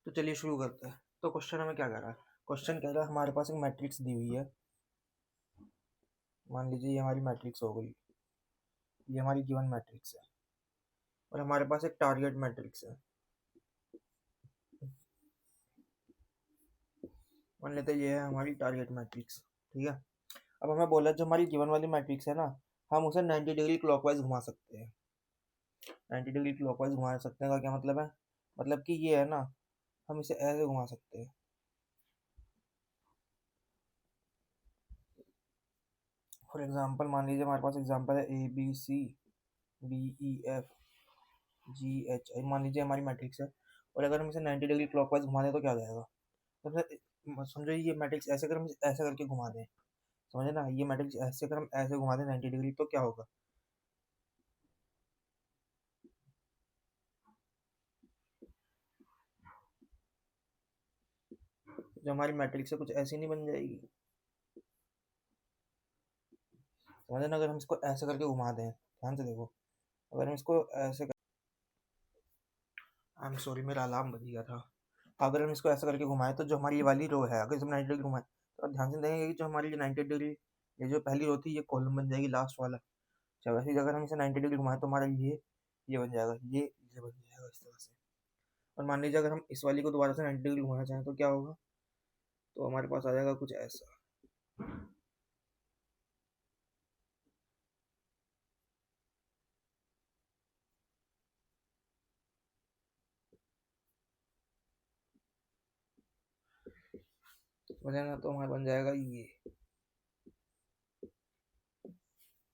तो चलिए शुरू करते हैं। तो क्वेश्चन हमें क्या कह रहा है? क्वेश्चन कह रहा है हमारे पास एक मैट्रिक्स दी हुई है। मान लीजिए ये हमारी मैट्रिक्स हो गई, ये हमारी गिवन मैट्रिक्स है और हमारे पास एक टारगेट मैट्रिक्स है। मान लेते हैं ये है हमारी टारगेट मैट्रिक्स। ठीक है, अब हमें बोला जो हमारी गिवन वाली मैट्रिक्स है ना, हम उसे 90 डिग्री क्लॉकवाइज घुमा सकते हैं। 90 डिग्री क्लॉकवाइज घुमा सकते हैं का क्या मतलब है? मतलब कि ये है ना, हम इसे ऐसे घुमा सकते हैं। फॉर एग्जाम्पल मान लीजिए हमारे पास एग्जाम्पल है ABCDEF GHI, मान लीजिए हमारी मैट्रिक्स है। और अगर हम इसे 90 डिग्री क्लॉकवाइज घुमा दें तो क्या हो जाएगा? तो फिर समझो ये मैट्रिक्स ऐसे अगर हम ऐसे करके घुमा दें, समझे ना, ये मैट्रिक्स ऐसे अगर हम ऐसे घुमा दें 90 डिग्री तो क्या होगा? जो हमारी मैट्रिक्स है कुछ ऐसी नहीं बन जाएगी? समझे ना, अगर हम इसको ऐसे करके घुमा दें, ध्यान से देखो, अगर हम इसको ऐसे आई एम सॉरी मेरा अलार्म बज गया था। अगर हम इसको ऐसा करके घुमाएं तो जो हमारी ये वाली रो है, अगर हम 90 डिग्री घुमाएं तो आप ध्यान से देखेंगे कि जो हमारी ये 90 डिग्री, ये जो पहली रो थी ये कॉलम बन जाएगी लास्ट वाला। अच्छा, वैसे ही अगर हम इसे 90 डिग्री घुमाएं तो हमारा ये बन जाएगा, ये बन जाएगा इस तरह से। और मान लीजिए अगर हम इस वाली को दोबारा से 90 डिग्री घुमाना चाहें तो क्या होगा? तो हमारे पास आ जाएगा कुछ ऐसा। समझे ना, तो हमारा बन जाएगा ये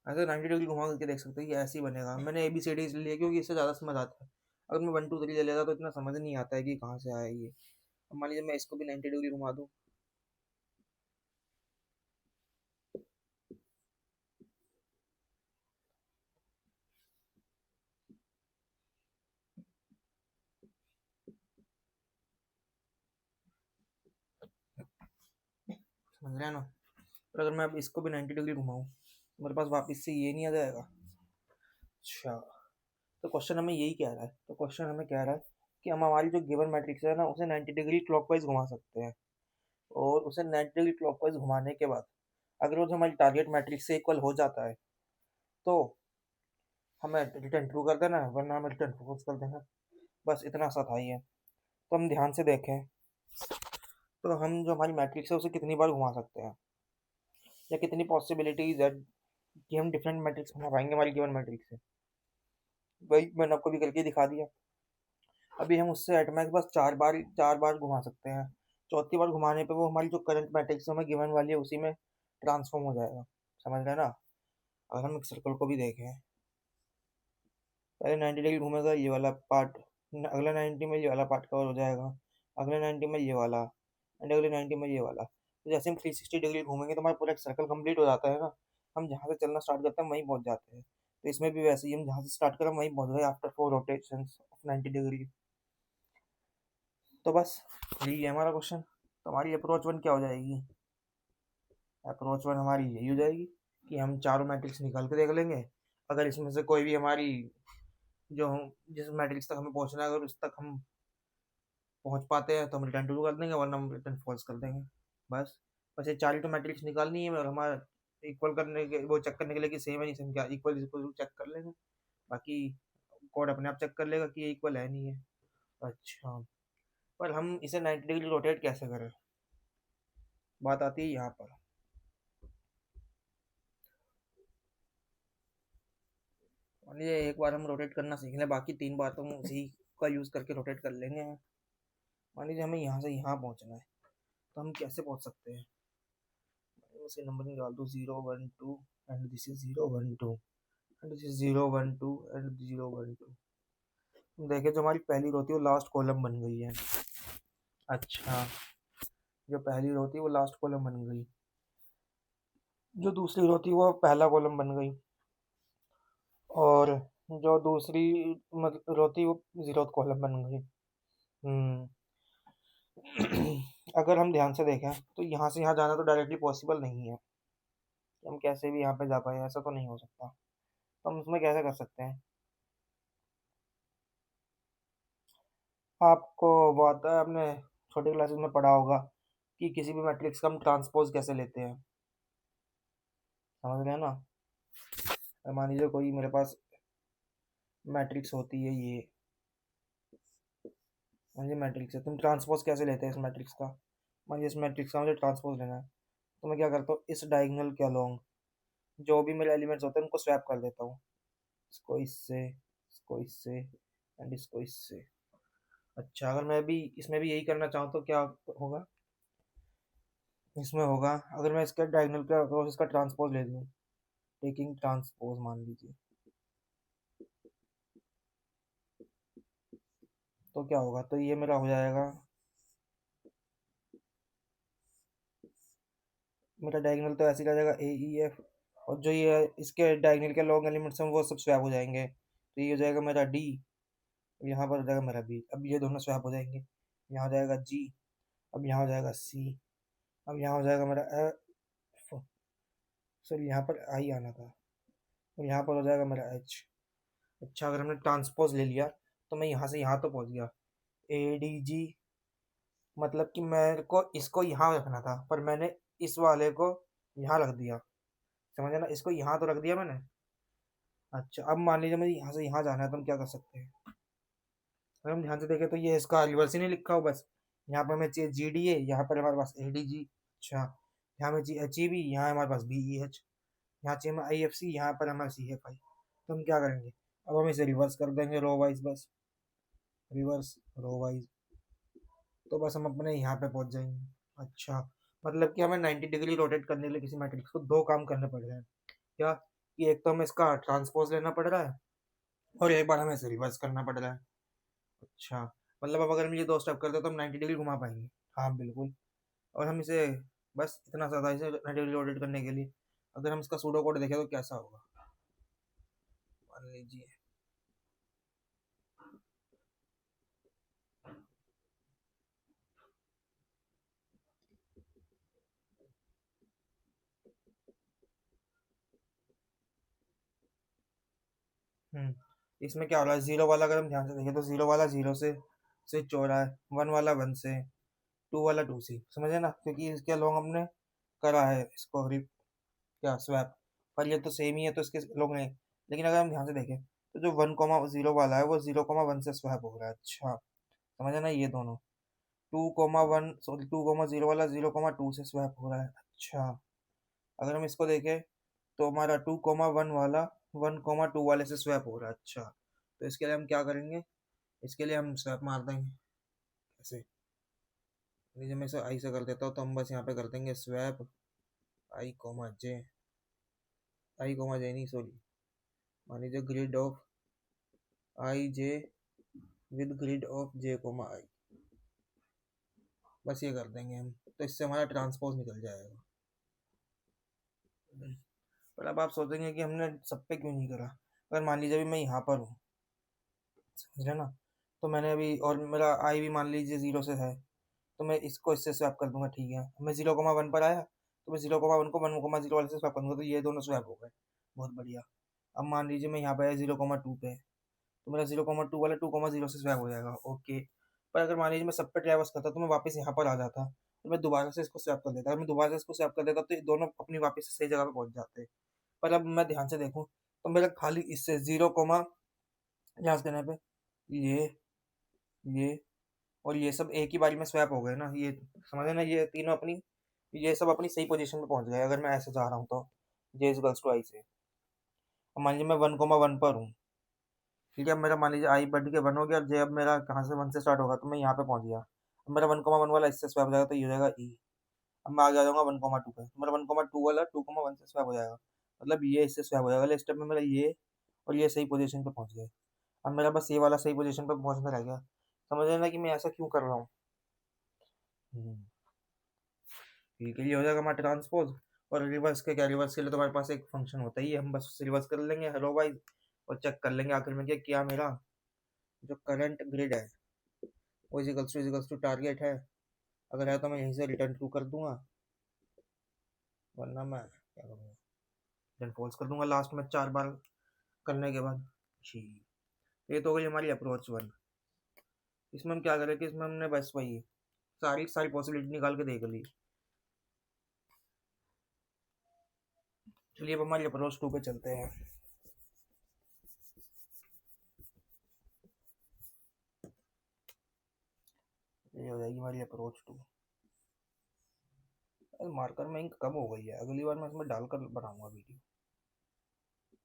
ऐसे 90 डिग्री घुमा करके देख सकते हैं कि ऐसे ही बनेगा। मैंने ABCD इसलिए लिया क्योंकि इससे ज़्यादा समझ आता है। अगर मैं 1 2 3 ले लेता तो इतना समझ नहीं आता है कि कहाँ से आया ये। अब मान लीजिए मैं इसको भी 90 डिग्री घुमा दूँ, समझ रहे हैं ना। और अगर मैं अब इसको भी 90 डिग्री घुमाऊँ तो मेरे पास वापस से ये नहीं आ जाएगा? अच्छा, तो क्वेश्चन हमें यही कह रहा है। तो क्वेश्चन हमें कह रहा है कि हम हमारी जो गिवन मैट्रिक्स है ना उसे 90 डिग्री क्लॉकवाइज घुमा सकते हैं। और उसे 90 डिग्री क्लॉकवाइज घुमाने के बाद अगर वो जो हमारी टारगेट मैट्रिक्स से इक्वल हो जाता है तो हमें रिटर्न ट्रू कर देना है, वरना हमें रिटर्न फॉल्स कर देना है। बस इतना सा था ये। तो हम ध्यान से देखें तो हम जो हमारी मैट्रिक्स है उसे कितनी बार घुमा सकते हैं, या कितनी पॉसिबिलिटीज है कि हम डिफरेंट मैट्रिक्स घुमा पाएंगे हमारी गिवन मैट्रिक्स से। वही मैंने आपको भी करके दिखा दिया। अभी हम उससे एट मैक्स बस 4 बार घुमा सकते हैं। चौथी बार घुमाने पे वो हमारी जो करंट मैट्रिक्स हमें गिवन वाली है उसी में ट्रांसफॉर्म हो जाएगा। समझ रहे हैं ना। अगर हम एक सर्कल को भी देखें, पहले 90 डिग्री घूमेगा ये वाला पार्ट, अगले 90 में ये वाला पार्ट कवर हो जाएगा, अगले 90 में ये वाला, एंड अगले 90 में ये वाला। तो जैसे हम 360 डिग्री घूमेंगे तो हमारा पूरा एक सर्कल कंप्लीट हो जाता है ना। हम जहाँ से चलना स्टार्ट करते हैं वहीं पहुँच जाते हैं। तो इसमें भी वैसे ही हम जहाँ से स्टार्ट करें वहीं पहुँच गए आफ्टर 4 रोटेशन ऑफ 90 डिग्री। तो बस यही है हमारा क्वेश्चन। तो हमारी अप्रोच वन क्या हो जाएगी? अप्रोच वन हमारी यही हो जाएगी कि हम चारों मैट्रिक्स निकाल के देख लेंगे। अगर इसमें से कोई भी हमारी जो हम जिस मैट्रिक्स तक हमें पहुंचना है अगर उस तक हम पहुंच पाते हैं तो हम रिटर्न ट्रू कर देंगे, वरना हम रिटर्न फॉल्स कर देंगे। बस बस ये चार ही तो मैट्रिक्स निकालनी है और हमारा इक्वल करने के वो चेक करने के लिए कि सेम है नहीं सेम, क्या इक्वल इक्वल चेक कर लेंगे। बाकी कोड अपने आप चेक कर लेगा कि ये इक्वल है नहीं है। अच्छा, पर हम इसे 90 डिग्री रोटेट कैसे करें, बात आती है यहाँ पर। मान लीजिए एक बार हम रोटेट करना सीख लें, बाकी 3 बार तो हम उसी का यूज़ करके रोटेट कर लेंगे। मान लीजिए हमें यहाँ से यहाँ पहुँचना है, तो हम कैसे पहुँच सकते हैं? उसे नंबरिंग डाल दो 0 1 2 and this is 0 1 2 and this is 0 1 2 and 0 1 2। देखिए जो हमारी पहली रो थी वो लास्ट कॉलम बन गई है। अच्छा, जो पहली रो थी वो लास्ट कॉलम बन गई, जो दूसरी रो थी वो पहला कॉलम बन गई, और जो दूसरी मतलब रो थी वो जीरो कॉलम बन गई। हम्म अगर हम ध्यान से देखें तो यहाँ से यहाँ जाना तो डायरेक्टली पॉसिबल नहीं है कि हम कैसे भी यहाँ पे जा पाए, ऐसा तो नहीं हो सकता। तो हम उसमें कैसे कर सकते हैं? आपको वो आता है, आपने छोटी क्लासेस में पढ़ा होगा कि किसी भी मैट्रिक्स का हम ट्रांसपोज कैसे लेते हैं, समझ रहे हैं ना। मान लीजिए कोई मेरे पास मैट्रिक्स होती है ये, मान लीजिए मैट्रिक्स है, तुम ट्रांसपोज कैसे लेते हैं इस मैट्रिक्स का। मान लीजिए इस मैट्रिक्स का मुझे ट्रांसपोज लेना है, तो मैं क्या करता हूँ, इस डायगोनल के अलोंग जो भी मेरे एलिमेंट्स होते हैं उनको स्वैप कर देता हूँ, इसको इससे, इसको इससे, एंड इसको इससे। अच्छा, अगर मैं भी इसमें भी यही करना चाहूँ तो क्या होगा, इसमें होगा अगर मैं इसका डायगोनल का अक्रॉस इसका ट्रांसपोज ले लूँ, टेकिंग ट्रांसपोज मान लीजिए, तो क्या होगा, तो ये मेरा हो जाएगा, मेरा डायगोनल तो ऐसे ही रह जाएगा ए ई एफ, और जो ये इसके डायगोनल के लॉन्ग एलिमेंट्स हैं वो सब स्वैप हो जाएंगे, तो ये हो जाएगा मेरा डी, यहाँ पर हो जाएगा मेरा बी, अब ये दोनों स्वैप हो जाएंगे, यहाँ हो जाएगा जी, अब यहाँ हो जाएगा सी, अब यहाँ हो जाएगा मेरा एफ, सॉरी यहाँ पर आई आना था, और यहाँ पर हो जाएगा मेरा एच। अच्छा, अगर हमने ट्रांसपोज ले लिया तो मैं यहाँ से यहाँ तो पहुँच गया, ए डी जी, मतलब कि मेरे को इसको यहाँ रखना था पर मैंने इस वाले को यहाँ रख दिया, समझे ना, इसको यहाँ तो रख दिया मैंने। अच्छा, अब मान लीजिए मुझे यहाँ से यहाँ जाना है तो हम क्या कर सकते हैं, अगर हम ध्यान से देखें तो ये इसका रिवर्स ही नहीं लिखा हो बस, यहाँ पर हमें चाहिए जी डी ए, यहाँ पर हमारे पास ए डी जी। अच्छा, यहाँ में चाहिए एच ई बी, यहाँ हमारे पास बी ई एच, यहाँ चाहिए हमें आई एफ सी, यहाँ पर हमारा सी एफ आई, तो हम क्या करेंगे, अब हम इसे रिवर्स कर देंगे रो वाइज, बस रिवर्स रो वाइज, तो बस हम अपने यहाँ पे पहुँच जाएंगे। अच्छा, मतलब कि हमें 90 डिग्री रोटेट करने के लिए किसी मैट्रिक्स को दो काम करने पड़ रहे हैं, क्या, कि एक तो हमें इसका ट्रांसपोज लेना पड़ रहा है और एक बार हमें इसे रिवर्स करना पड़ रहा है। अच्छा, मतलब अब अगर हम ये दो स्टेप करते तो हम 90 डिग्री घुमा पाएंगे। हाँ बिल्कुल, और हम इसे बस इतना ज़्यादा इसे 90 डिग्री रोटेट करने के लिए अगर हम इसका सूडो कोड देखें तो कैसा होगा, मान लीजिए, इसमें क्या हो रहा है, जीरो वाला अगर हम ध्यान से देखें तो जीरो वाला जीरो से स्विच हो रहा है, वन वाला वन से, टू वाला टू से, समझे ना, क्योंकि इसके लॉन्ग हमने करा है इसको क्या स्वैप, पर ये तो सेम ही है तो इसके लोग नहीं, लेकिन अगर हम ध्यान से देखें तो जो वन कॉमा जीरो वाला है वो जीरो कॉमा वन से स्वैप हो रहा है। अच्छा, समझे ना, ये दोनों two comma one, sorry two comma zero वाला जीरो कॉमा टू से स्वैप हो रहा है। अच्छा, अगर हम इसको देखें तो हमारा टू कॉमा वन वाला वन कॉमा टू वाले से स्वैप हो रहा है। अच्छा, तो इसके लिए हम क्या करेंगे, इसके लिए हम स्वैप मार देंगे ऐसे, लीजिए मैं इसे आई से कर देता हूँ, तो हम बस यहाँ पे कर देंगे swap I comma J, I comma J नहीं सॉरी, मान लीजिए grid of I J with grid of J comma I, बस ये कर देंगे हम, तो इससे हमारा ट्रांसपोज निकल जाएगा। पर अब आप सोचेंगे कि हमने सब पे क्यों नहीं करा, अगर मान लीजिए अभी मैं यहाँ पर हूँ, समझ रहे ना, तो मैंने अभी और मेरा आई भी मान लीजिए जीरो से है, तो मैं इसको इससे स्वैप कर दूंगा, ठीक है, मैं जीरो कोमा वन पर आया तो मैं जीरो कोमा वन को वन कोमा जीरो वाले से स्वैप करूंगा, तो ये दोनों स्वैप हो गए, बहुत बढ़िया। अब मान लीजिए मैं यहाँ पे आया जीरो कोमा टू पे, तो मेरा जीरो कोमा टू वाला टू कोमा जीरो से स्वैप हो जाएगा, ओके। पर अगर मान लीजिए मैं सब पे ट्रैवर्स करता तो मैं वापस यहाँ पर आ जाता, तो मैं दोबारा से इसको स्वैप कर देता, अगर मैं दोबारा से इसको स्वैप कर देता तो ये दोनों अपनी वापस से सही जगह पे पहुंच जाते। पर अब मैं ध्यान से देखूँ तो मेरा खाली इससे जीरो कोमा यहाँ करने पे ये ये और ये सब एक ही बारी में स्वैप हो गए ना, ये समझे ना, ये तीनों अपनी, ये सब अपनी सही पोजीशन पे पहुंच गए अगर मैं ऐसे जा रहा हूँ तो, जे इज गर्ल्स टू आई से। अब मान लीजिए मैं वन कोमा वन पर हूँ, ठीक है, मेरा मान लीजिए आई बढ़ के वन हो गया, जे अब मेरा कहाँ से वन से स्टार्ट होगा, तो मैं यहाँ पे पहुंच गया, अब मेरा वन कोमा वन वाला इससे स्वैप हो जाएगा तो ये हो जाएगा ई, अब मैं आगे आ जाऊंगा वन कोमा टू पे, तो मेरा वन कोमा टू वाला टू कोमा वन से स्वैप हो जाएगा, मतलब ये इससे स्वैप हो जाएगा, अगले स्टेप में मेरा ये और ये सही पोजीशन पे पहुंच गए, अब मेरा बस ये वाला सही पोजीशन पे पहुंचना रह गया, समझ रहे ना कि मैं ऐसा क्यों कर रहा हूँ। हम्म, ठीक है, ये हो जाएगा हमारा ट्रांसपोज। और रिवर्स के क्या, रिवर्स के लिए तो हमारे पास एक फंक्शन होता ही है, हम बस रिवर्स कर लेंगे हेलो वाइज और चेक कर लेंगे आखिर में कि क्या मेरा जो करंट ग्रिड है वो इजिकल्स टू टारगेट है, अगर है तो मैं यहीं से रिटर्न ट्रू कर दूंगा, वरना मैं क्या करूँगा, रिटर्न फॉल्स कर दूंगा लास्ट में चार बार करने के बाद। जी, ये तो हो गई हमारी अप्रोच वन। इसमें हम क्या करें कि इसमें हमने बस वही सारी सारी पॉसिबिलिटी निकाल के देख ली। चलिए अब हमारी अप्रोच 2 पे चलते हैं। ये हो जाएगी हमारी अप्रोच 2। मार्कर में इंक कम हो गई है, अगली बार मैं इसमें डालकर बनाऊंगा video.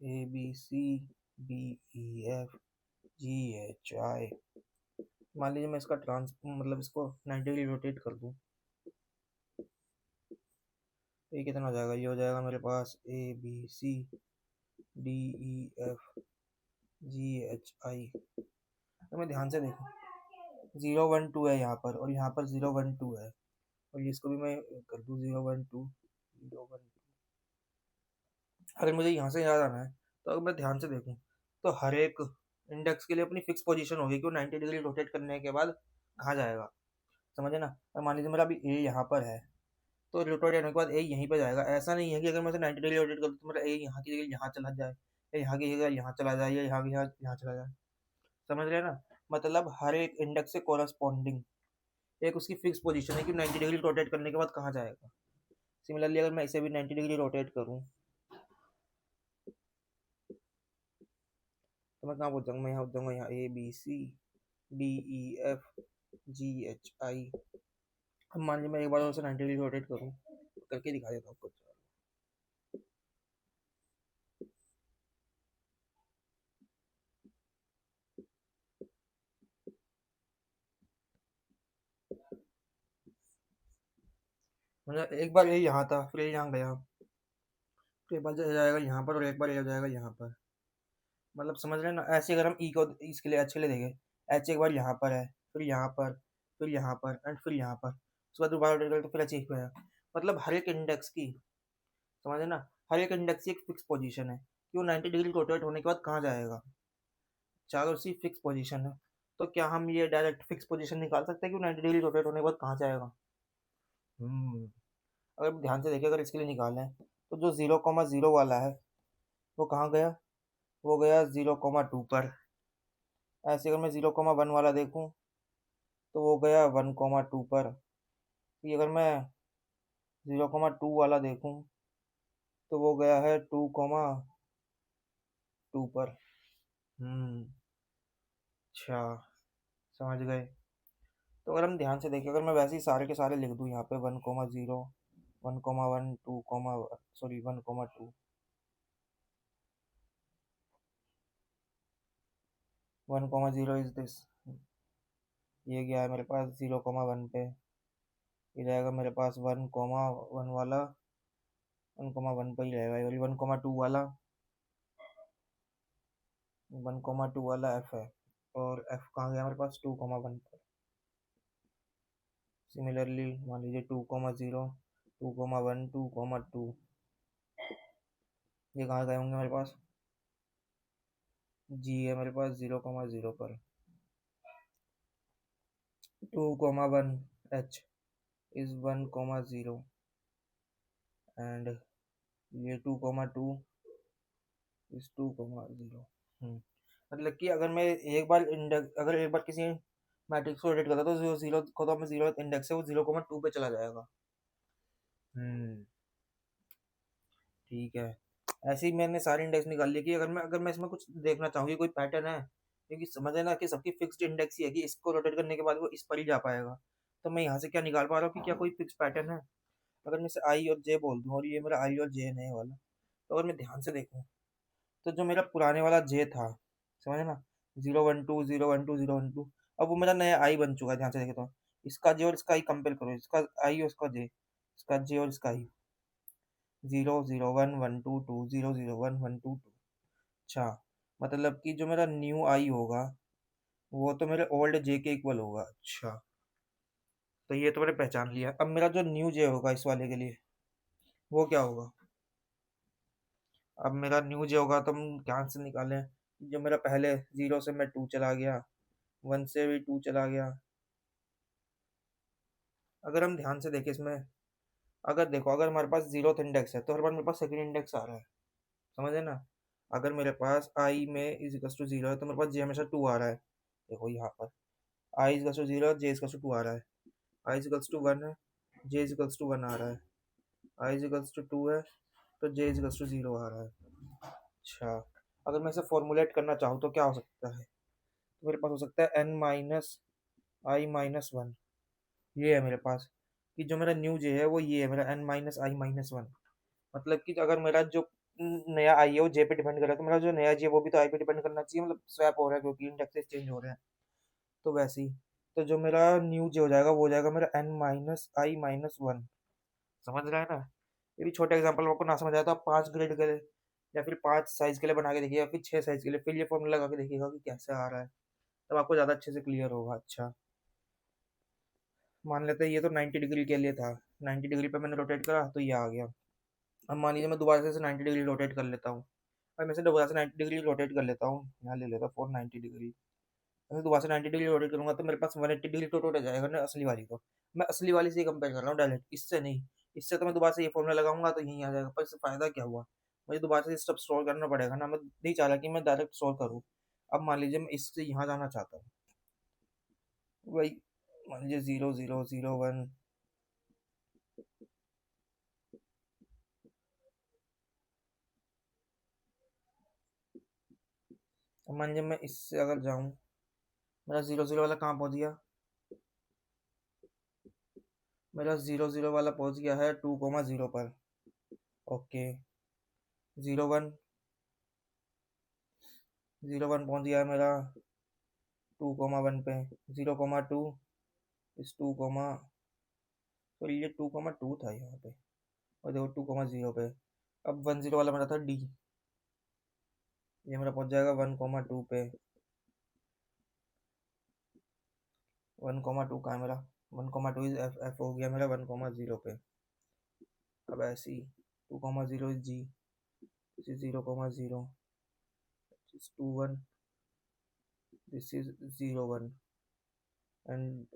A B C D E F G H I. मान लीजिए मैं इसका मतलब इसको 90 डिग्री रोटेट कर दूं, ये कितना हो जाएगा? ये हो जाएगा मेरे पास A B C D E F G H I. तो मैं ध्यान से देखूं, 0 1 2 है यहाँ पर, और यहाँ पर 0 1 2 है, और इसको भी मैं कर दूं 0 1 2 0 1। अगर मुझे यहाँ से याद आना है, तो अगर मैं ध्यान से देखूँ तो हर एक इंडेक्स के लिए अपनी फिक्स पोजीशन होगी कि वो 90 डिग्री रोटेट करने के बाद कहाँ जाएगा, समझे ना? और मान लीजिए मेरा अभी ए यहाँ पर है, तो रोटेट होने के बाद ए यहीं पर जाएगा। ऐसा नहीं है कि अगर मैं इसे 90 डिग्री रोटेट करूँ तो मेरा ए यहाँ की जगह यहाँ चला जाए, या यहाँ की जगह यहाँ चला जाए, या यहाँ की यहाँ यहाँ चला जाए। समझ रहे हैं ना? मतलब हर एक इंडेक्स से कोरस्पॉन्डिंग एक उसकी फिक्स पोजीशन है कि 90 डिग्री रोटेट करने के बाद कहाँ जाएगा। सिमिलरली अगर मैं इसे भी 90 डिग्री रोटेट करूँ तो मैं कहाँ पहुँच जाऊँगा? मैं यहाँ पहुँच जाऊँगा, यहाँ A B C D E F G H I. अब मान लीजिए मैं एक बार उसे 90 डिग्री रोटेट करूँ, करके दिखा देता हूँ कुछ। मतलब एक बार ये यहाँ था, फिर ये यहाँ गया, फिर एक बार ये जाएगा यहाँ पर, और एक बार ये हो जाएगा यहाँ पर। मतलब समझ रहे हैं ना? ऐसे अगर हम ई को इसके लिए एच के लिए देखें, एच एक बार यहाँ पर है, फिर यहाँ पर, फिर यहाँ पर, एंड फिर यहाँ पर, उसके बाद दोबारा रोटेट करें तो फिर एच एक पे है। मतलब हर एक इंडेक्स की, समझे ना, हर एक इंडेक्स की एक फिक्स पोजीशन है कि वो 90 डिग्री रोटेट होने के बाद कहाँ जाएगा। चारों सी फिक्स पोजीशन है, तो क्या हम ये डायरेक्ट फिक्स पोजीशन निकाल सकते हैं कि वो 90 डिग्री रोटेट होने के बाद कहाँ जाएगा? हम्म अगर ध्यान से देखिए, अगर इसके लिए निकालें तो जो 0 0 वाला है वो कहाँ गया? वो गया 0 2 पर। ऐसे अगर मैं 0 1 वाला देखूं तो वो गया 1 2 पर। फिर अगर मैं 0 2 वाला देखूं तो वो गया है 2 पर। हम्म अच्छा, समझ गए। तो अगर हम ध्यान से देखें, अगर मैं वैसे ही सारे के सारे लिख दूं यहाँ पे 1 0 1 1 2 सॉरी 1 2 1 0 इज दिस, ये गया है मेरे पास 0 1 पे। ये जाएगा मेरे पास 1 1 वाला 1 1 पर ही रहेगा, ये 1 2 वाला 1 2 वाला एफ है, और एफ कहाँ गया मेरे पास? 2 1 पर। सिमिलरली मान लीजिए 2 0 2 1 2 ये कहाँ गए होंगे मेरे पास? जी है मेरे पास 0 0 पर। 2 1 एच इज 1 0, एंड ये 2 2 इज 2 0। मतलब कि अगर मैं एक बार इंडेक्स, अगर एक बार किसी मैट्रिक्स को रोटेट करता तो 0 0 को तो मैं 0 इंडेक्स है वो 0 2 पे चला जाएगा। हम्म ठीक है। ऐसे ही मैंने सारे इंडेक्स निकाल लिए कि अगर मैं इसमें कुछ देखना चाहूँ कि कोई पैटर्न है, क्योंकि समझ है ना कि सबकी फिक्स्ड इंडेक्स ही है कि इसको रोटेट करने के बाद वो इस पर ही जा पाएगा। तो मैं यहाँ से क्या निकाल पा रहा हूँ कि क्या कोई फिक्स पैटर्न है? अगर मैं इसे आई और जे बोल दूँ, और ये मेरा आई और जे है वाला, तो अगर मैं ध्यान से देखूँ तो जो मेरा पुराने वाला जे था, समझे ना, 0 1 2 0 1 2 0 1 2, अब वो मेरा नया आई बन चुका है। ध्यान से देखे तो इसका जे और इसका आई कंपेयर करो, इसका आई और इसका जे, इसका जे और इसका आई, 0 0 1 1 2 2 0 0 1 1 2 2। अच्छा, मतलब कि जो मेरा न्यू आई होगा वो तो मेरे ओल्ड जे के इक्वल होगा। अच्छा, तो ये तो मैंने पहचान लिया। अब मेरा जो न्यू जे होगा इस वाले के लिए वो क्या होगा? अब मेरा न्यू जे होगा तो हम ध्यान से निकालें, जो मेरा पहले 0 से मैं 2 चला गया, 1 से भी 2 चला गया। अगर हम ध्यान से देखें इसमें, अगर देखो अगर हमारे पास 0th इंडेक्स है तो हर बार मेरे पास सेकंड इंडेक्स आ रहा है, समझे ना? अगर मेरे पास आई में इज इक्वल टू 0 है तो मेरे पास जे हमेशा 2 आ रहा है, देखो यहाँ पर। I equals to 0, J equals to 2 आ रहा है, आई इजकल्स टू 1 है, जे इजकल्स टू 1 आ रहा है, आई इजकल्स टू 2 है, तो जे इजकल्स टू 0 आ रहा है। अच्छा, अगर मैं इसे फॉर्मुलेट करना चाहूँ तो क्या हो सकता है? तो मेरे पास हो सकता है एन माइनस आई माइनस वन, ये है मेरे पास, कि जो मेरा न्यू जे है वो ये है मेरा एन माइनस आई माइनस वन। मतलब कि अगर मेरा जो नया आई है वो जे पे डिपेंड कर रहा है, तो मेरा जो नया जे है वो भी तो आई पे डिपेंड करना चाहिए, मतलब स्वैप हो रहा है क्योंकि इंडेक्सेस चेंज हो रहे हैं। तो वैसे ही, तो जो मेरा न्यू जे हो जाएगा वो हो जाएगा मेरा एन माइनस आई माइनस वन। समझ रहा है ना? ये भी छोटा एग्जाम्पल, आपको ना समझ आया तो आप 5 ग्रेड के लिए या फिर 5 साइज के लिए बना के देखिए, या फिर 6 साइज के लिए, फिर ये फॉर्मूला लगा के देखिएगा कि कैसे आ रहा है, तब आपको ज़्यादा अच्छे से क्लियर होगा। अच्छा, मान लेते हैं ये तो 90 डिग्री के लिए था, 90 डिग्री पे मैंने रोटेट करा तो ये आ गया। अब मान लीजिए मैं दोबारा से 90 डिग्री रोटेट कर लेता हूँ, और मैं से दोबारा से 90 डिग्री रोटेट कर लेता हूँ, यहाँ ले लेता हूँ 490 डिग्री। मैं दोबारा से 90 डिग्री रोटेट करूंगा तो मेरे पास 180 डिग्री तो रोटेट जाएगा ना असली वाली को। मैं असली वाली से ही कंपेयर कर रहा हूँ डायरेक्ट, इससे नहीं। इससे तो मैं दोबारा से ये फॉर्मूला लगाऊंगा तो यहीं आ जाएगा, पर इससे फायदा क्या हुआ? मुझे दोबारा से स्टेप सॉल्व करना पड़ेगा ना, मैं नहीं चाह रहा कि मैं डायरेक्ट सॉल्व करूँ। अब मान लीजिए मैं इससे यहाँ जाना चाहता हूँ, वही मान लीजिए 0 0 0 1। अब मान लीजिए मैं इससे अगर जाऊँ, मेरा 0 0 वाला कहाँ पहुँच गया? मेरा 0 0 वाला पहुँच गया है 2 0 पर। ओके, 0 1, 0 1 पहुँच गया है मेरा 2 1 पे। 0 2 इस 2, तो ये 2 2 था यहाँ पे, और देखो 2 0 पे। अब 1 0 वाला मेरा था डी, ये मेरा पहुँच जाएगा 1 2 पे। 1 2 कहाँ है मेरा? 1 2 इज एफ, एफ हो गया मेरा 1 0 पे। अब ऐसे ही 2 0 is G, this is 0 0, this 2 1, this is 0 1, and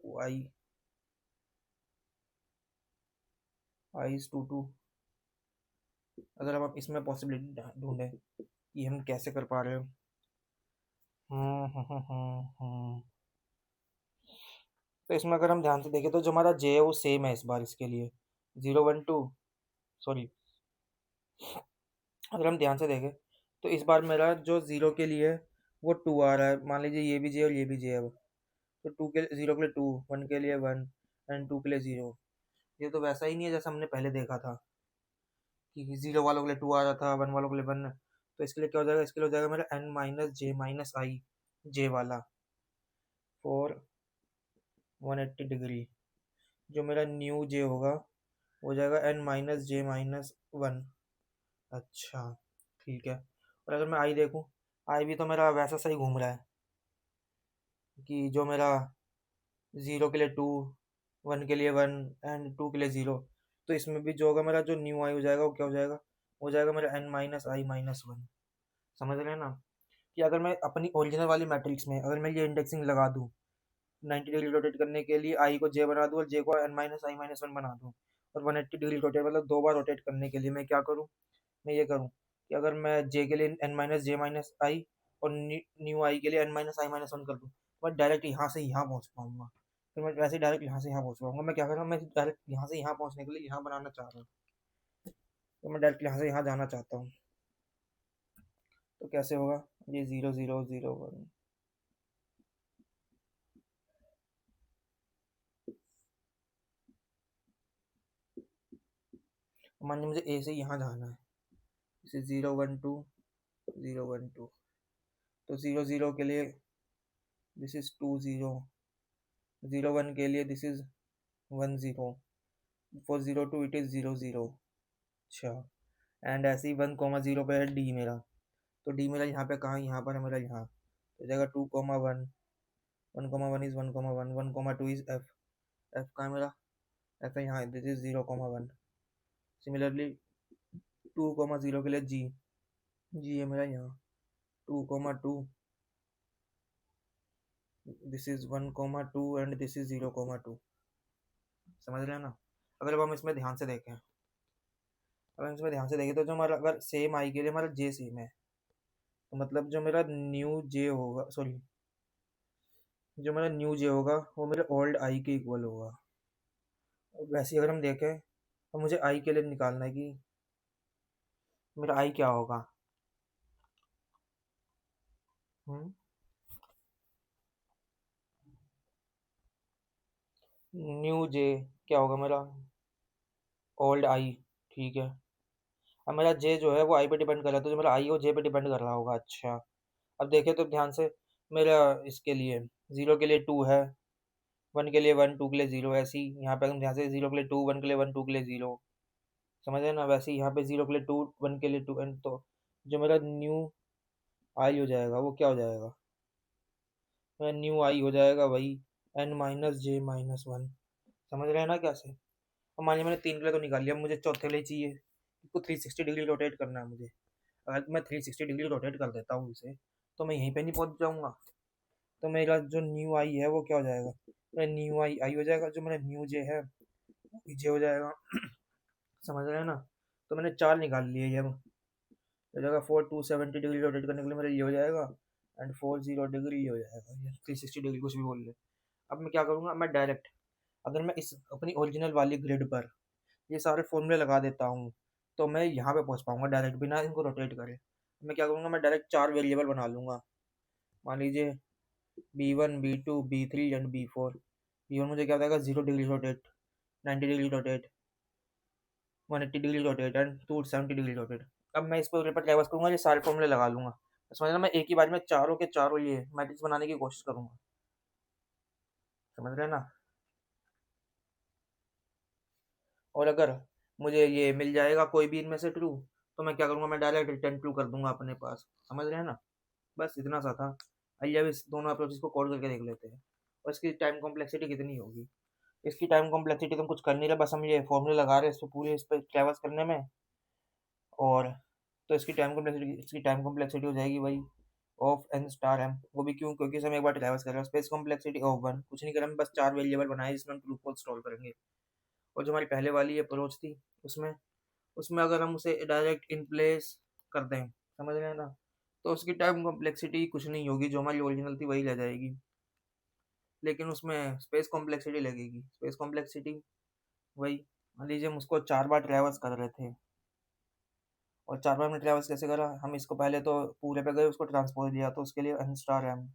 I is 2 2। अगर हम इसमें पॉसिबिलिटी ढूंढें कि हम कैसे कर पा रहे हो। तो इसमें अगर हम ध्यान से देखें तो जो हमारा जे है वो सेम है इस बार इसके लिए, 0 1 2, सॉरी, अगर हम ध्यान से देखें तो इस बार मेरा जो ज़ीरो के लिए है वो 2 आ रहा है। मान लीजिए ये भी जे और ये भी जे है, अब तो 0 के लिए 2, 1 के लिए 1, एंड 2 के लिए 0। ये तो वैसा ही नहीं है जैसा हमने पहले देखा था कि 0 वालों के लिए 2 आ रहा था, 1 वालों के लिए 1। तो इसके लिए क्या हो जाएगा? इसके लिए हो जाएगा मेरा एन माइनस जे माइनस आई, जे वाला, फॉर 180 डिग्री। जो मेरा न्यू जे होगा वो हो जाएगा एन माइनस जे माइनस वन। अच्छा, ठीक है। और अगर मैं आई देखूँ, आई भी तो मेरा वैसा सही घूम रहा है कि जो मेरा 0 के लिए 2, 1 के लिए 1, एंड 2 के लिए 0। तो इसमें भी जो होगा मेरा जो न्यू आई हो जाएगा वो क्या हो जाएगा मेरा एन माइनस आई माइनस वन। समझ रहे हैं ना? कि अगर मैं अपनी ओरिजिनल वाली मैट्रिक्स में अगर मैं ये इंडेक्सिंग लगा दूँ 90 डिग्री रोटेट करने के लिए, आई को जे बना दूँ और जे को एन माइनस आई माइनस वन बना दूँ, और 180 डिग्री रोटेट मतलब 2 बार रोटेट करने के लिए मैं क्या करूँ? मैं ये करूँ कि अगर मैं जे के लिए एन माइनस जे माइनस आई और न्यू आई के लिए एन माइनस आई माइनस वन कर दूँ, मैं डायरेक्ट यहाँ से यहाँ पहुँच पाऊँगा। फिर मैं वैसे डायरेक्ट यहाँ से यहाँ पहुँच पाऊँगा। मैं क्या कर रहा हूँ, मैं डायरेक्ट यहाँ से यहाँ पहुँचने के लिए यहाँ बनाना चाह रहा हूँ, तो मैं डायरेक्ट यहाँ से यहाँ जाना चाहता हूँ। तो कैसे होगा? ये 0 0 0 1। मान लीजिए मुझे ए से यहाँ जाना है, जैसे 0 1 2 0 1 2। तो 0 0 के लिए दिस इज 2 0, 0 1 के लिए this is 1 0, for 0 2 it is 0 0। अच्छा, एंड ऐसे ही 1 0 पे है डी मेरा, तो डी मेरा यहाँ पे कहाँ? यहाँ पर है मेरा, यहाँ तो जाएगा 2 1, 1 1 इज 1 1, 1 2 इज एफ, एफ कहाँ है मेरा? एफ है यहाँ, दिस इज 0 1। सिमिलरली 2 0 के लिए जी, जी है मेरा यहाँ 2 2, this is 1 2, and this is 0 2। समझ रहे हैं ना? अगर अब हम इसमें ध्यान से देखें, अगर हम इसमें ध्यान से देखें तो जो हमारा अगर सेम आई के लिए हमारा जे सेम है, तो मतलब जो मेरा न्यू जे होगा, सॉरी, जो मेरा न्यू जे होगा वो मेरे ओल्ड आई के इक्वल होगा। वैसे ही अगर हम देखें तो मुझे आई के लिए निकालना है कि मेरा आई क्या होगा। न्यू जे क्या होगा मेरा ओल्ड आई। ठीक है। अब मेरा जे जो है वो आई पे डिपेंड कर रहा है, तो जो मेरा आई है वो जे पे डिपेंड कर रहा होगा। अच्छा, अब देखें तो ध्यान से, मेरा इसके लिए ज़ीरो के लिए टू है, वन के लिए वन, टू के लिए ज़ीरो। ऐसे ही यहाँ पे हम ध्यान से ज़ीरो के लिए टू, वन के लिए वन, टू के लिए ज़ीरो, समझ रहे हैं ना। वैसे ही यहाँ पे ज़ीरो के लिए टू, वन के लिए टू, एंड तो जो मेरा न्यू आई हो जाएगा वो क्या हो जाएगा, मेरा न्यू आई हो जाएगा वही एन माइनस जे माइनस वन। समझ रहे हैं ना कैसे। अब मान लिया मैंने तीन के लिए तो निकाल लिया, मुझे चौथे लिए चाहिए, इसको 360 डिग्री रोटेट करना है मुझे। अगर मैं 360 डिग्री रोटेट कर देता हूँ इसे, तो मैं यहीं पे नहीं पहुँच जाऊँगा। तो मेरा जो न्यू आई है वो क्या हो जाएगा, मेरा न्यू आई आई हो जाएगा, जो मेरा न्यू जे है वो जे हो जाएगा। समझ रहे हैं ना। तो मैंने चार निकाल लिए ये, हो जाएगा 4 270 डिग्री रोटेट करने के लिए मेरा ये हो जाएगा, एंड 40 डिग्री ये हो जाएगा, ये 360 डिग्री कुछ भी बोल ले। अब मैं क्या करूँगा, मैं डायरेक्ट अगर मैं इस अपनी ओरिजिनल वाली ग्रिड पर ये सारे फॉर्मूले लगा देता हूँ, तो मैं यहाँ पे पहुँच पाऊँगा डायरेक्ट बिना इनको रोटेट करे। मैं क्या करूँगा, मैं डायरेक्ट चार वेरिएबल बना लूँगा। मान लीजिए B1 B2 B3 and B4। B1 मुझे क्या बताएगा 0 degree rotate, 90 degree rotate, 180 degree rotate and 270 degree rotate. अब मैं इस पर क्या बस करूँगा, ये सारे फॉर्मूले लगा लूँगा। समझना, मैं एक ही बार में चारों के चारों ये मैट्रिक्स बनाने की कोशिश करूँगा। समझ रहे हैं ना। और अगर मुझे ये मिल जाएगा कोई भी इनमें से ट्रू, तो मैं क्या करूँगा, मैं डायरेक्ट रिटर्न ट्रू कर दूंगा अपने पास। समझ रहे हैं ना। बस इतना सा था। आइए अब इस दोनों अप्रोचेस को कोड करके देख लेते हैं, और इसकी टाइम कॉम्प्लेक्सिटी कितनी होगी। इसकी टाइम कॉम्प्लेक्सिटी तो हम कुछ कर नहीं रहे, बस हम ये फॉर्मूले लगा रहे हैं इसको पूरे इस पर ट्रैवर्स करने में। और तो इसकी टाइम कॉम्प्लेक्सिटी हो जाएगी वही ऑफ एन स्टार एम। वो भी क्यों, क्योंकि इसे हम एक बार ट्रैवर्स कर रहे हैं। स्पेस कॉम्प्लेक्सिटी ऑफ वन, कुछ नहीं करें, हम बस चार वेरिएबल बनाए जिसमें हम ट्रू फॉल्स सॉल्व करेंगे। और जो हमारी पहले वाली अप्रोच थी उसमें उसमें अगर हम उसे डायरेक्ट इन प्लेस कर दें, समझ रहे हैं ना, तो उसकी टाइम कॉम्प्लेक्सिटी कुछ नहीं होगी, जो हमारी ओरिजिनल थी वही रह जाएगी। लेकिन उसमें स्पेस कॉम्प्लेक्सिटी लगेगी। स्पेस कॉम्प्लेक्सिटी वही, मान लीजिए हम उसको चार बार ट्रैवर्स कर रहे थे, और चार बार में ट्रैवर्स कैसे करा, हम इसको पहले तो पूरे पे गए, उसको ट्रांसपोज लिया तो उसके लिए एन स्टार एम,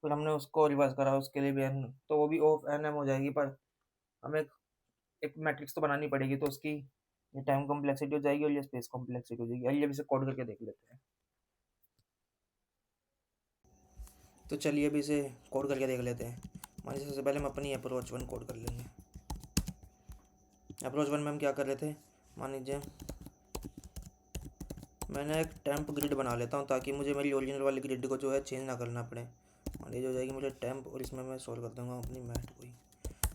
फिर हमने उसको रिवर्स करा उसके लिए भी एन, तो वो भी ऑफ एन एम हो जाएगी। पर हमें एक मैट्रिक्स तो बनानी पड़ेगी, तो उसकी ये टाइम कॉम्प्लेक्सिटी हो जाएगी और ये स्पेस कॉम्प्लेक्सिटी हो जाएगी। आइए अब इसे कोड करके देख लेते हैं। तो चलिए अभी इसे कोड करके देख लेते हैं। मान लीजिए सबसे पहले हम अपनी अप्रोच वन कोड कर लेंगे। अप्रोच वन में हम क्या कर रहे थे, मान लीजिए मैंने एक टेम्प ग्रिड बना लेता हूँ, ताकि मुझे मेरी ओरिजिनल वाली ग्रिड को जो है चेंज ना करना पड़े। मान लीजिए हो जाएगी मुझे टेम्प, और इसमें मैं सॉल्व कर दूँगा अपनी मैथ को ही।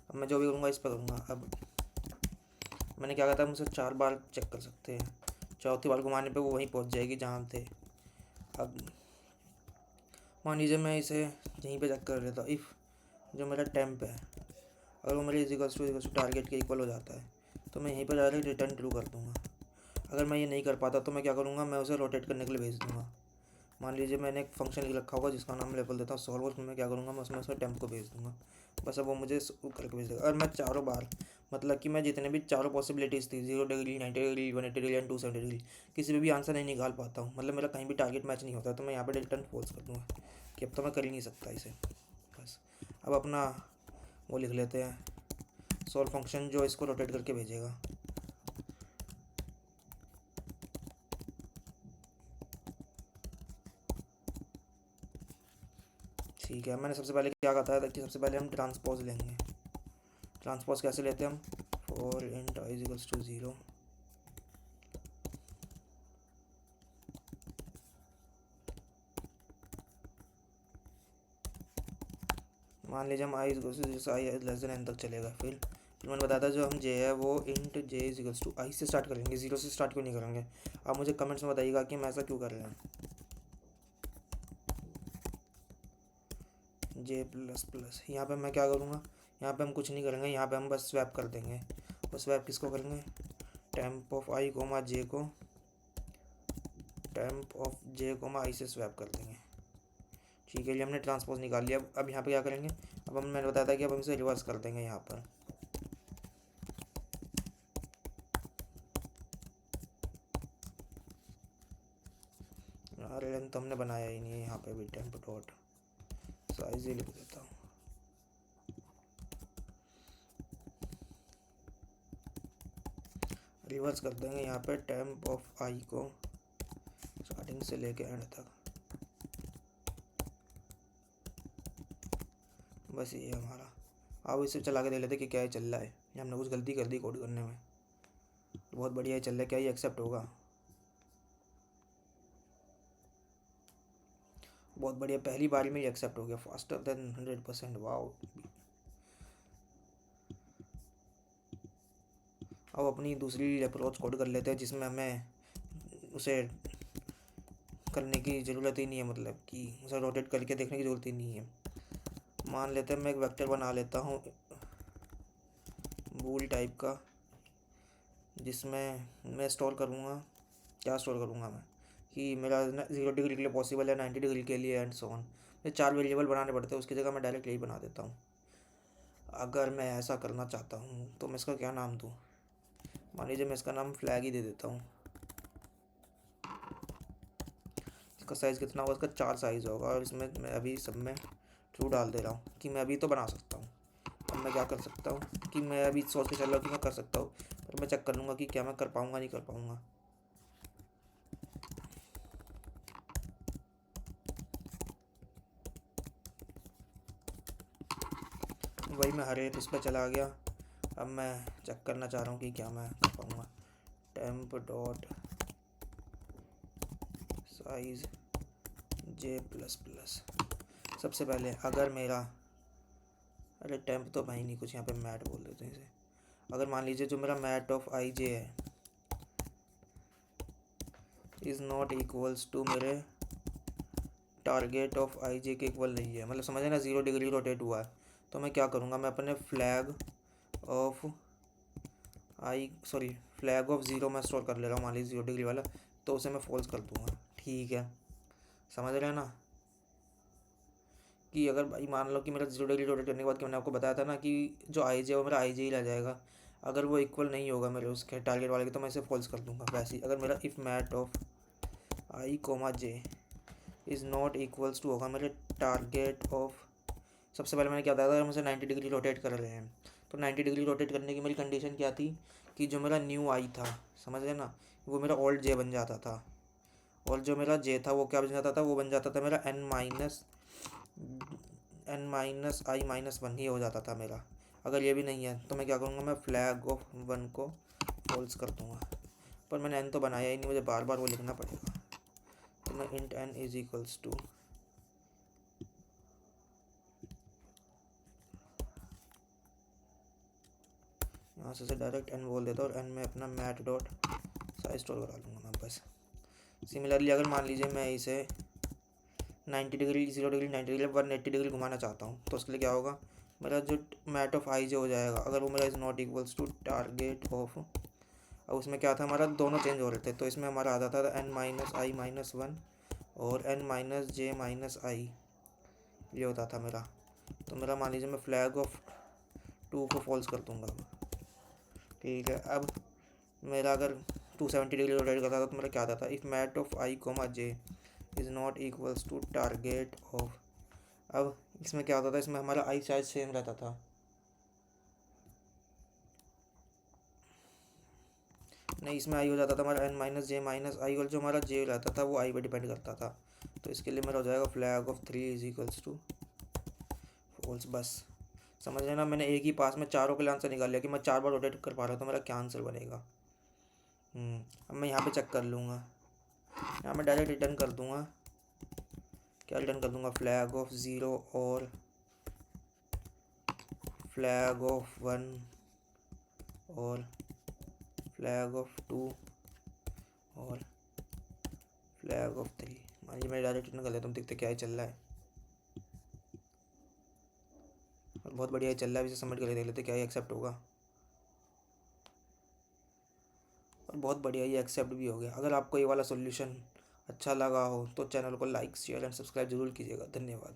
अब मैं जो भी करूँगा इस पर करूँगा। अब मैंने क्या कहा था, मुझसे चार बार चेक कर सकते हैं, चौथी बार घुमाने पे वो वहीं पहुँच जाएगी जहाँ हम थे। अब मान लीजिए मैं इसे यहीं पे चेक कर लेता हूँ। इफ़ जो मेरा टेम्प है अगर वो मेरे इक्वल्स टू टारगेट के इक्वल हो जाता है, तो मैं यहीं पर डायरेक्ट रिटर्न ट्रू कर दूँगा। अगर मैं ये नहीं कर पाता तो मैं क्या करूँगा, मैं उसे रोटेट करने के लिए भेज दूँगा। मान लीजिए मैंने एक फंक्शन लिख रखा होगा जिसका नाम लेवल देता हूँ सॉल्व, उसमें मैं क्या करूँगा, मैं उसमें टेम्प को भेज दूँगा। बस अब वो मुझे करके भेज देगा। और मैं चारों बार, मतलब कि मैं जितने भी चारों पॉसिबिलिटीज़ थी 0 degree, 90 degree, 180 degree and 270 degree, किसी भी आंसर नहीं निकाल पाता हूँ, मतलब मेरा कहीं भी टारगेट मैच नहीं होता, तो मैं यहाँ पर रिटर्न फॉल्स कर दूँगा कि अब तो मैं कर ही नहीं सकता इसे। बस अब अपना वो लिख लेते हैं, सॉल्व फंक्शन जो इसको रोटेट करके भेजेगा। ठीक है, मैंने सबसे पहले क्या बताया था कि सबसे पहले हम ट्रांसपोज लेंगे। ट्रांसपोज कैसे लेते हैं हम, for int I equals to 0, मान लीजिए हम आई इक्वल्स टू जैसे आई लेस देन एन तक चलेगा। फिर मैंने बताया था जो हम जे है वो इंट जे इक्वल्स टू आई से स्टार्ट करेंगे, 0 से स्टार्ट क्यों नहीं करेंगे। आप मुझे कमेंट्स में बताइएगा कि हम ऐसा क्यों कर रहे हैं। जे प्लस प्लस, यहाँ पे मैं क्या करूँगा, यहाँ पे हम कुछ नहीं करेंगे, यहाँ पे हम बस स्वैप कर देंगे। और स्वैप किसको करेंगे, टेम्प ऑफ आई कोमा जे को टेम्प ऑफ जे कोमा आई से स्वैप कर देंगे। ठीक है, ये हमने ट्रांसपोज निकाल लिया। अब यहाँ पे क्या करेंगे, अब मैंने बताया था कि अब हम इसे रिवर्स कर देंगे यहाँ पर। लेंथ तो हमने बनाया ही नहीं है यहाँ पे भी, टेम्प डॉट साइज ही लिख देता हूँ। रिवर्स कर देंगे यहाँ पे टेम्प ऑफ आई को स्टार्टिंग से लेके एंड तक, बस ये हमारा। अब इसे चला के देख लेते कि क्या ही चल रहा है, या हमने कुछ गलती कर दी कोड करने में। बहुत बढ़िया ही चल रहा है, क्या ही एक्सेप्ट होगा। बहुत बढ़िया, पहली बार में ही एक्सेप्ट हो गया, फास्टर देन 100%। वाओ। अब अपनी दूसरी अप्रोच कोड कर लेते हैं जिसमें हमें उसे करने की ज़रूरत ही नहीं है, मतलब कि उसे रोटेट करके देखने की ज़रूरत ही नहीं है। मान लेते हैं मैं एक वेक्टर बना लेता हूँ बूल टाइप का, जिसमें मैं स्टोर करूँगा, क्या स्टोर करूँगा मैं, कि मेरा 0 डिग्री के लिए पॉसिबल है, 90 डिग्री के लिए, एंड सो ऑन। ये 4 वेरिएबल बनाने पड़ते हैं, उसकी जगह मैं डायरेक्ट यही बना देता हूँ। अगर मैं ऐसा करना चाहता हूँ तो मैं इसका क्या नाम दूँ, मान लीजिए मैं इसका नाम फ्लैग ही दे देता हूँ। इसका साइज़ कितना होगा, इसका 4 साइज़ होगा, और इसमें मैं अभी सब में ट्रू डाल दे रहा हूँ कि मैं अभी तो बना सकता हूँ। अब मैं क्या कर सकता हूँ कि मैं अभी सोच के चल रहा हूँ कि मैं कर सकता हूँ, पर मैं चेक कर लूँगा कि क्या मैं कर पाऊँगा नहीं कर पाऊँगा। वही मैं हर एक उस पर चला गया। अब मैं चेक करना चाह रहा हूँ कि क्या मैं कर पाऊँगा। टेम्प डॉट साइज जे प्लस प्लस। सबसे पहले अगर मेरा, अरे टेम्प तो भाई नहीं, कुछ यहाँ पे मैट बोल देते हैं इसे। अगर मान लीजिए जो मेरा मैट ऑफ आई जे है इज़ नॉट इक्वल्स टू मेरे टारगेट ऑफ आई जे के इक्वल नहीं है, मतलब समझे ना, 0 डिग्री रोटेट हुआ है, तो मैं क्या करूँगा, मैं अपने फ्लैग ऑफ फ्लैग ऑफ 0 मैं स्टोर कर ले रहा हूँ, मान लीजिए 0 डिग्री वाला, तो उसे मैं फॉल्स कर दूँगा। ठीक है, समझ रहे हैं ना, कि अगर भाई मान लो कि मेरा 0 डिग्री रोटेट करने के बाद, कि मैंने आपको बताया था ना कि जो आई जे वो मेरा आई जे ही रह जाएगा, अगर वो इक्वल नहीं होगा मेरे उसके टारगेट वाले के, तो मैं इसे फॉल्स कर दूँगा। वैसे ही अगर मेरा if mat of I comma J is not equals to होगा मेरे टारगेट ऑफ, सबसे पहले मैंने क्या बताया था, हम उसे 90 डिग्री रोटेट कर रहे हैं, तो 90 डिग्री रोटेट करने की मेरी कंडीशन क्या थी कि जो मेरा न्यू आई था, समझ रहे ना, वो मेरा ओल्ड जे बन जाता था, और जो मेरा जे था वो क्या बन जाता था, वो बन जाता था मेरा n-i-1 ही हो जाता था मेरा। अगर ये भी नहीं है तो मैं क्या करूँगा, मैं फ्लैग ऑफ 1 को फॉल्स कर दूँगा। पर मैंने n तो बनाया ही नहीं, मुझे बार बार वो लिखना पड़ेगा, तो मैं int n is equals to, यहाँ से डायरेक्ट n बोल देता हूँ, और n में अपना मैट डॉट साइज स्टोर करा लूँगा मैं बस। सिमिलरली अगर मान लीजिए मैं इसे 90 डिग्री, 0 डिग्री, 90 डिग्री, 180 डिग्री घुमाना चाहता हूँ, तो उसके लिए क्या होगा, मेरा जो मैट ऑफ आई जे हो जाएगा, अगर वो मेरा is not equals to target of, अब उसमें क्या था, हमारा दोनों चेंज हो रहे थे, तो इसमें हमारा आता था n-i-1 और n-j-i, ये होता था मेरा। तो मेरा मान लीजिए मैं फ्लैग ऑफ 2 को फॉल्स कर दूँगा। ठीक है, अब मेरा अगर 270 डिग्री रोटेट करता था तो मेरा क्या आता था, if mat of I comma J is not equals to target of, अब इसमें क्या होता था, इसमें हमारा आई साइज सेम रहता था, नहीं इसमें आई हो जाता था हमारा n-j-i, और जो हमारा जे रहता था वो आई पे डिपेंड करता था, तो इसके लिए मेरा हो जाएगा flag of 3 is equals to false. बस समझ रहे ना, मैंने एक ही पास में चारों के लिए आंसर निकाल लिया कि मैं 4 बार रोटेट कर पा रहा हूँ, तो मेरा क्या आंसर बनेगा। अब मैं यहाँ पे चेक कर लूँगा, यहाँ मैं डायरेक्ट रिटर्न कर दूँगा, क्या रिटर्न कर दूँगा, फ्लैग ऑफ 0 और फ्लैग ऑफ 1 और फ्लैग ऑफ 2 और फ्लैग ऑफ 3। मान लीजिए मैं डायरेक्ट रिटर्न कर लेता हूँ, देखते क्या ही चल रहा है, और बहुत बढ़िया ही चल रहा है। इसे सबमिट करके देख लेते क्या ही एक्सेप्ट होगा, और बहुत बढ़िया ये एक्सेप्ट भी हो गया। अगर आपको ये वाला सोल्यूशन अच्छा लगा हो तो चैनल को लाइक शेयर एंड सब्सक्राइब जरूर कीजिएगा। धन्यवाद।